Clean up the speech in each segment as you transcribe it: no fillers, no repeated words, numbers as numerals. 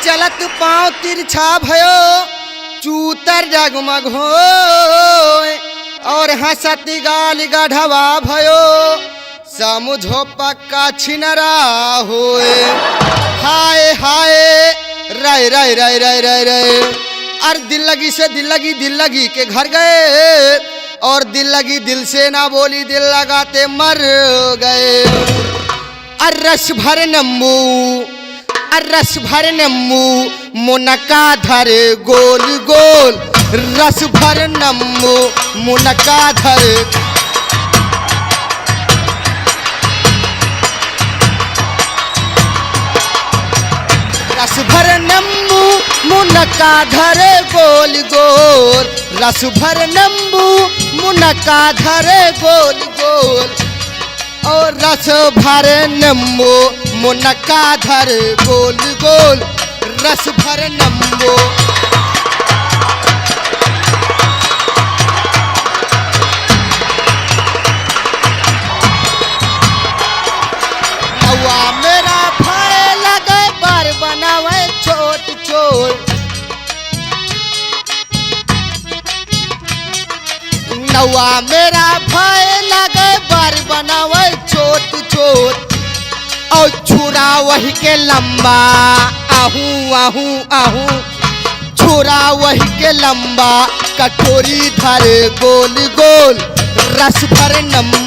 चलत पाँव तिरछा भयो चूतर जगमग हो और हंसत गाल गढ़वा भयो समझो पक्का छिनरा होए हाय हाय राय राय राय राय राय राय। और दिल लगी से दिल लगी के घर गए और दिल लगी दिल से ना बोली दिल लगाते मर गए। और रस भर नम्बू मुनका धर गोल गोल रस भर नम्बू मुनका धर रस भर नम्बू मुनका धर गोल गोल रस भर नम्बू मुनका धर गोल गोल और रस भर नम्बू मुनका धर गोल गोल रस भर नम्बू। नौआ मेरा भाई लगे बार बनावे छोट छोट नौआ मेरा भाई लगे बार बनावे छोट छोट और छुरा वही के लंबा आहू आहू आहू छुरा वही के लंबा कटोरी धर गोल गोल रस भर नम्बू।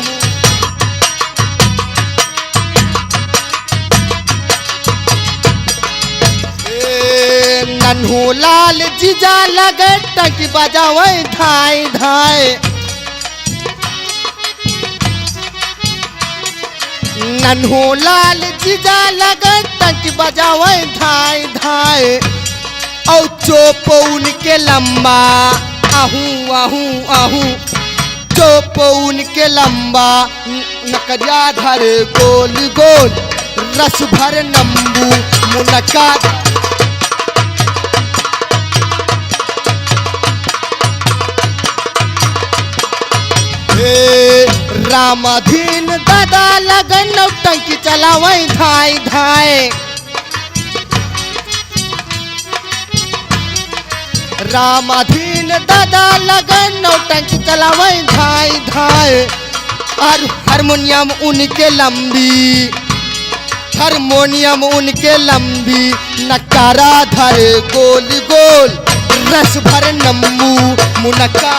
नन्हू लाल जीजा लगे टंकी बजावे धाय धाय नन्हू लाल जीजा लगे टंकी बजावे धाय धाय और चोप उनके लंबा आहू आहू आहू चोप उनके लंबा नकरिया धर गोल गोल रस भर नम्बू मुनका। रामाधीन दादा लगन नौटंकी चलावे धाय धाय रामाधीन दादा लगन नौटंकी चलावे धाय धाय और हारमोनियम उनके लंबी नकारा धर गोल गोल रस भर नम्बू मुनका।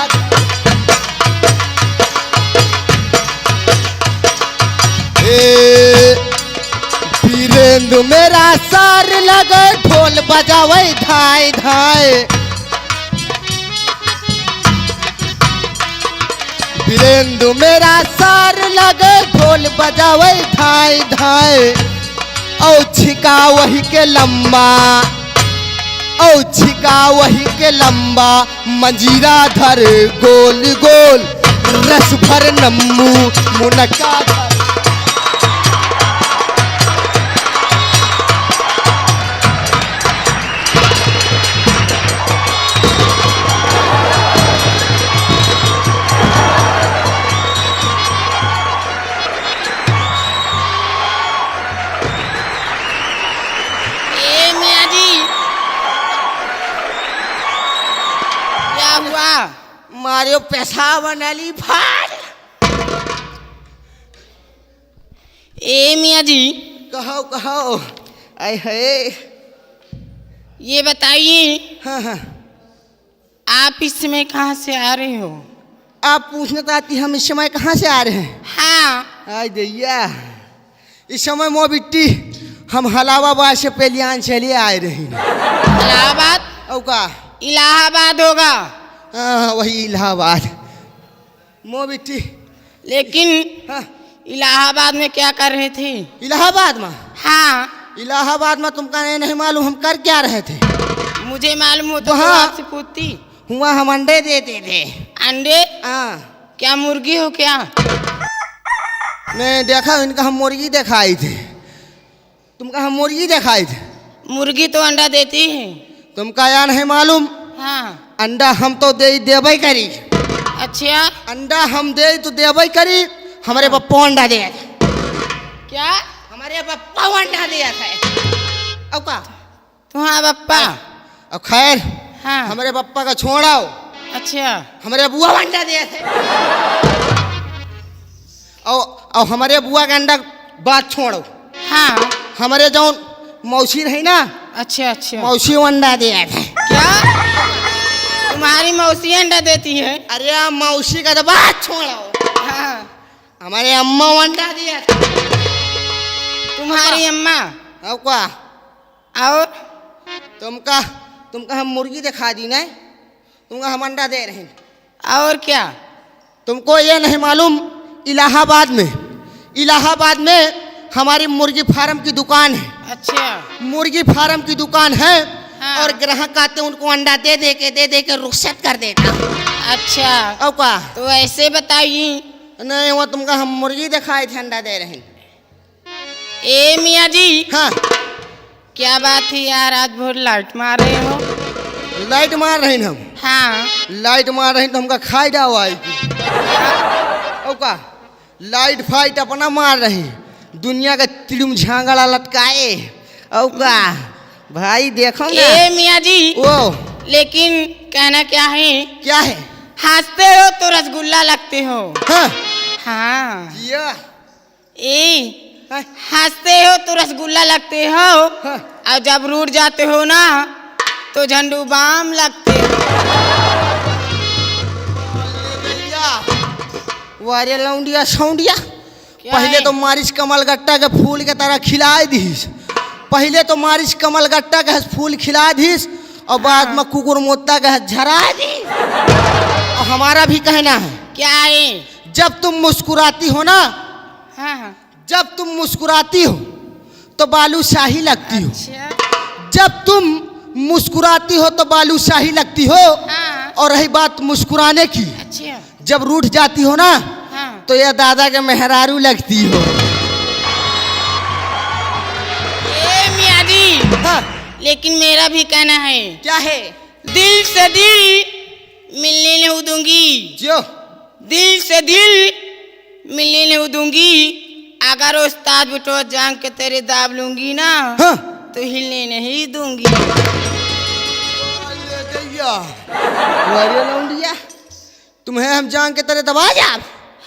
वीरेंद्र मेरा सार लगे ढोल बजावे धाय धाय वीरेंद्र मेरा सार लगे ढोल बजावे धाय धाय और छिका वही के लंबा मंजीरा धर गोल गोल रस भर नम्बू मुनका धर। मारियो पैसा बनाली फाड़। ए मियाँ जी कहो कहो आए है ये बताइए हाँ हाँ आप इस समय कहाँ से आ रहे हो? आप पूछना चाहती हम इस समय कहाँ से आ रहे हैं? हाँ आई दैया इस समय मो बिट्टी हम हलावाबाद से पेलियान चलिए आए रही। इलाहाबाद? औ का इलाहाबाद होगा। हाँ वही इलाहाबाद मो बिट्टी। लेकिन हाँ इलाहाबाद में क्या कर रहे थे? इलाहाबाद में? हाँ इलाहाबाद में तुमका नहीं मालूम हम कर क्या रहे थे? मुझे मालूम हो तो हाँ। आपसे पूछती। हुआ हम अंडे देते थे। अंडे? हाँ। क्या मुर्गी हो क्या? मैं देखा इनका हम मुर्गी दिखाई थे। तुमका हम मुर्गी दिखाई थे। मुर्गी तो अंडा देती है। तुमका या नहीं मालूम? हाँ अंडा हम तो देबई करी। अच्छा अंडा हम दे तो देबई करी। हमारे पप्पा अंडा दे क्या? हमारे पप्पा अंडा दिया था। अब का तुम्हारा बप्पा। अब खैर हाँ। हमारे पप्पा का छोड़ाओ, अच्छा। हमारे बुआ अंडा दिए थे। और हमारे बुआ का अंडा बात छोड़ो, हाँ। हमारे जो मौसी रही ना, अच्छा अच्छा। मौसी अंडा दिए थे। क्या तुम्हारी मौसी अंडा देती है? अरे मौसी का तो बात छोड़ो, हाँ। हमारे अम्मा अंडा दिए थे। तुम्हारी अम्मा। अब क्या और तुमका हम मुर्गी दिखा दी ना, तुमका हम अंडा दे रहे हैं। और क्या? तुमको ये नहीं मालूम, इलाहाबाद में हमारी मुर्गी फार्म की दुकान है। अच्छा। मुर्गी फार्म की दुकान है। हाँ। और ग्राहक आते उनको अंडा दे दे के रुखसत कर देता। अच्छा। अब क्या? तो ऐसे बताइए। नहीं वो तुमका हम मुर्गी दिखाए थे, अंडा दे रहे हैं। ए मियाँ जी। हाँ। क्या बात है यार, आज भोर लाइट मार रहे हो? लाइट मार रहे हैं हम। हाँ। लाइट मार रहे हैं तो हमका खाई डाओ आएगी। अब क्या? लाइट फाइट अपना मार रहे हैं, दुनिया का तिड़ुम झांगड़ा लटकाए। अब क्या भाई देखो ना। ए मियाँ जी। वो लेकिन कहना क्या है? क्या है? हंसते हो तो रसगुल्ला लगते हो। हाँ। हाँ। जिया। हाँ। हंसते हो तो रसगुल्ला लगते हो। हाँ। और जब रूठ जाते हो ना तो झंडू बाम लगते हो। वारे लौंडिया सौंडिया, क्या पहले है? तो मारिच कमल गट्टा के फूल के तरह खिलाए दीस। पहले तो मारिच कमल गट्टा के फूल खिला दीस और बाद में कुकुर मोत्ता के झरा दी। और हमारा भी कहना है, क्या है? जब तुम मुस्कुराती हो ना, हाँ हाँ। जब तुम मुस्कुराती हो तो बालूशाही लगती हो। अच्छा। जब तुम मुस्कुराती हो तो बालूशाही लगती हो। हाँ। और रही बात मुस्कुराने की, अच्छा। जब रूठ जाती हो ना हाँ। तो यह दादा के मेहरारू लगती हो। ए मियाँ जी। हाँ। लेकिन मेरा भी कहना है, क्या है? दिल से दिल मिलने नहीं दूंगी। जो दिल से दिल मिलने नहीं दूंगी। अगर उस्ताद बिटो जान के तेरे दाब लूंगी ना, हाँ। तो हिलने नहीं दूंगी। तुम्हें हम जान के तरह दबा जा।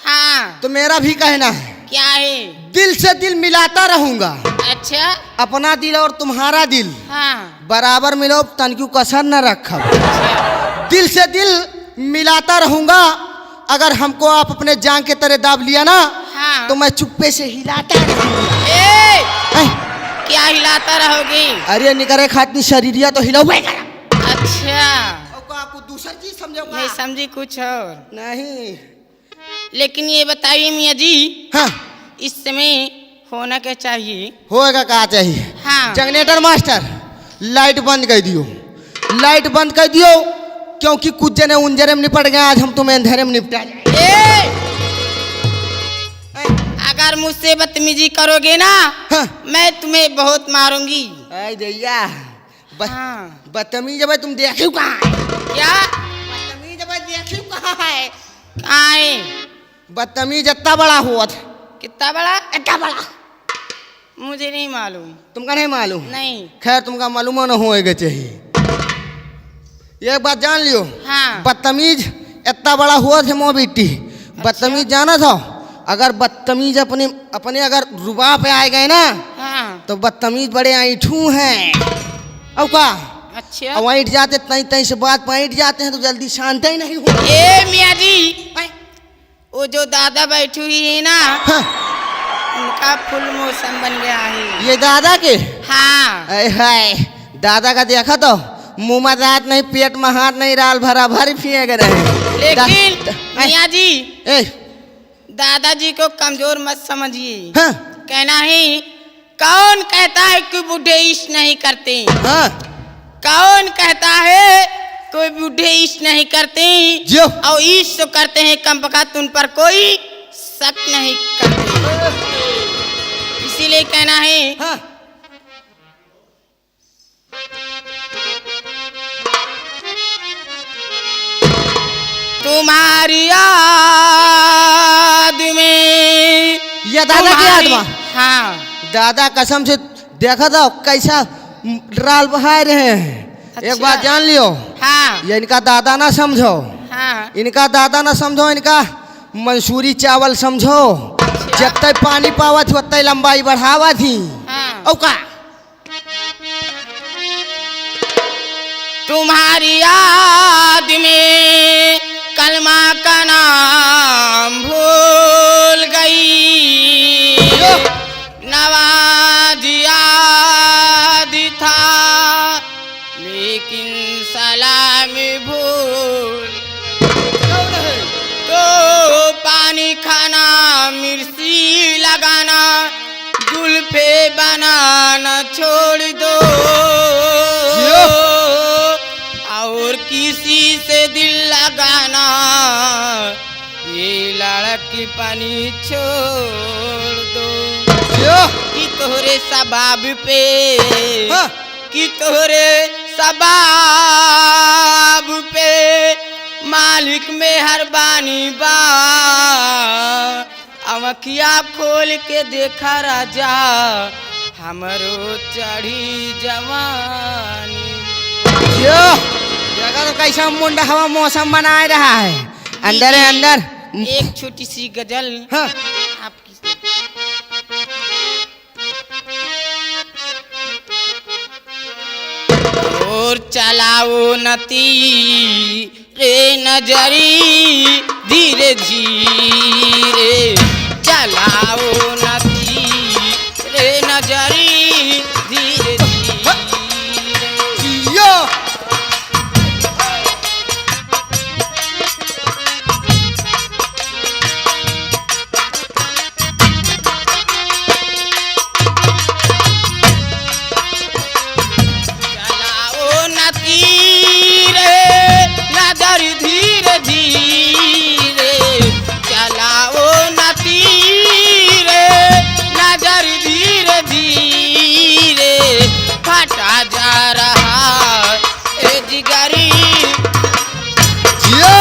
हाँ। तो मेरा भी कहना है, क्या है? दिल से दिल मिलाता रहूंगा। अच्छा। अपना दिल और तुम्हारा दिल हाँ। बराबर मिलो, तनक्यू कसर न रखो। अच्छा। दिल से दिल मिलाता रहूंगा। अगर हमको आप अपने जान के तरह दाब लिया ना, हाँ। तो मैं चुप्पे से हिलाता रहूंगा। ए, ऐ, क्या हिलाता रहोगे? अरे निकरे खाती शरीरिया तो हिलाओ। अच्छा। आपको दूसरी चीज समझाऊंगा। मैं समझी कुछ और। नहीं। लेकिन ये बताइए मियाँ जी, हाँ। इस समय होना क्या चाहिए? होएगा क्या चाहिए? हाँ। जनरेटर मास्टर लाइट बंद कर दियो, लाइट बंद कर दियो, क्योंकि कुछ जने उंजरे में निपट गए, आज हम तुम्हें अंधेरे में निपटा जाए। अगर मुझसे बदतमीजी करोगे ना, हाँ। मैं तुम्हें बहुत मारूंगी। ऐ दैया, हाँ। बदतमीज जब तुम देखियो कहाँ है? क्या? बदतमीज जब देखियो कहाँ है? कहाँ है? बदतमीज इतना बड़ा हुआ था। कितना बड़ा? इतना बड़ा मुझे नहीं मालूम। तुमका नहीं मालूम? नहीं। खैर तुमका मालूम न होएगा चाहिए। एक बात जान लियो। हाँ। बदतमीज इतना बड़ा हुआ था मो बेटी। बदतमीज जाना था, अगर बदतमीज अपने अपने अगर रुबा पे आए गए ना, हाँ। तो बदतमीज बड़े ऐठू हैं। अब का? अच्छा। अब ऐठ जाते तई तई से बात पैठ जाते हैं तो जल्दी शांत ही नहीं हो। ए मियाँ जी, वो जो दादा बैठी हुई है ना, हाँ। उनका फुल मौसम बन गया है। ये दादा के? हाँ। हाय दादा का देखा तो मुंह में दांत नहीं, पेट में हाथ नहीं, राल भरा भर फेंक रहे। लेकिन मियाँ जी, ए, दादाजी को कमजोर मत समझिए। हाँ। कहना है, कौन कहता है कि बूढ़े इश्क नहीं करते? हाँ। कौन कहता है कोई बूढ़े इश्क नहीं करते? जो और इश्क करते हैं कम बखत उन पर कोई शक नहीं करते। इसीलिए कहना है, हाँ। तुम्हारी याद में। ये दादा की तुम्हारी- आत्मा? हाँ। दादा कसम से देखा था कैसा राल बहाय रहे हैं। अच्छा। एक बात जान लियो, हाँ ये इनका दादा ना समझो, हाँ इनका दादा ना समझो, इनका मंसूरी चावल समझो। जब तक पानी पावा थी उतना लंबाई बढ़ावा थी। हाँ। औ का तुम्हारी याद में कलमा का नाम भूल गई, नवाज याद था लेकिन सलाम भूल। तो पानी खाना, मिर्ची लगाना, जुल्फे बनाना छोड़ दो और किसी से दिल लगाना, ये लड़की पानी छोड़ दो। कि तोहरे सबाब पे, हाँ। कि तोहरे सबाब पे मालिक मेहरबानी बा। अमखिया खोल के देखा राजा, हमरो चढ़ी जवानी। जगह तो कैसा मुंडा हवा मौसम बनाए रहा है। अंदर है अंदर। एक छोटी सी गजल हाँ। आपकी। और चलाओ नती रे नजरी, धीरे धीरे चलाओ नती रे नजरी, धीरे धीरे। यो चलाओ नती रे नजर धीरे धीरे, चलाओ नती रे नजर धीरे धीरे, फटा जा रहा ए जिगरी। यो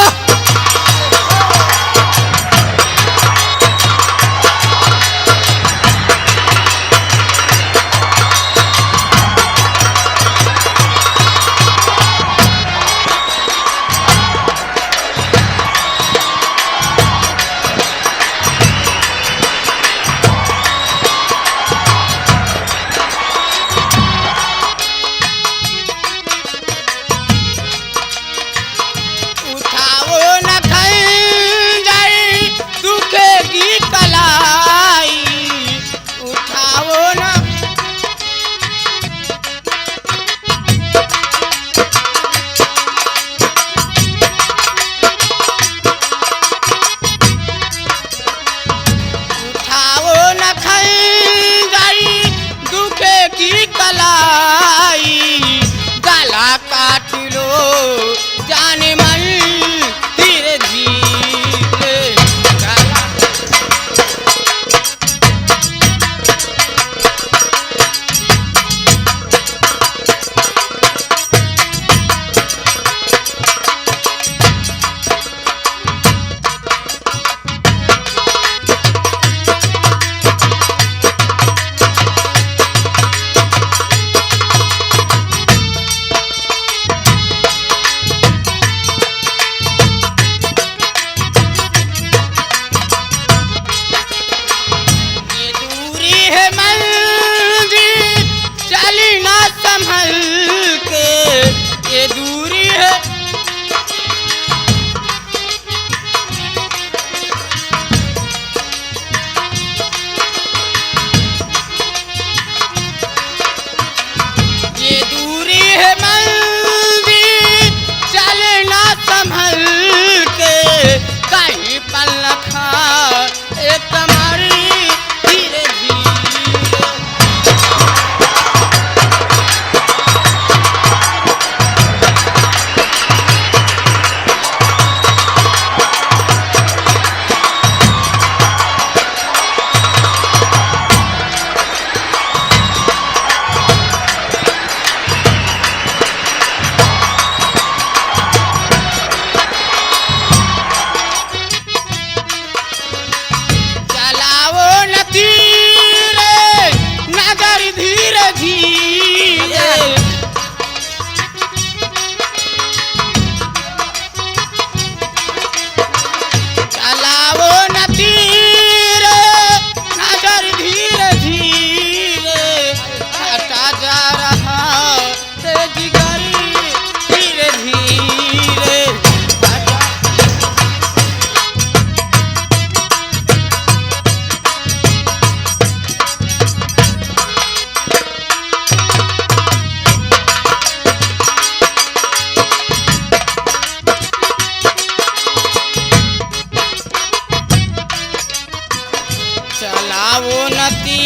आवो नती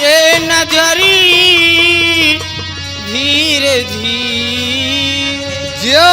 ये नजरी धीरे धीरे जियो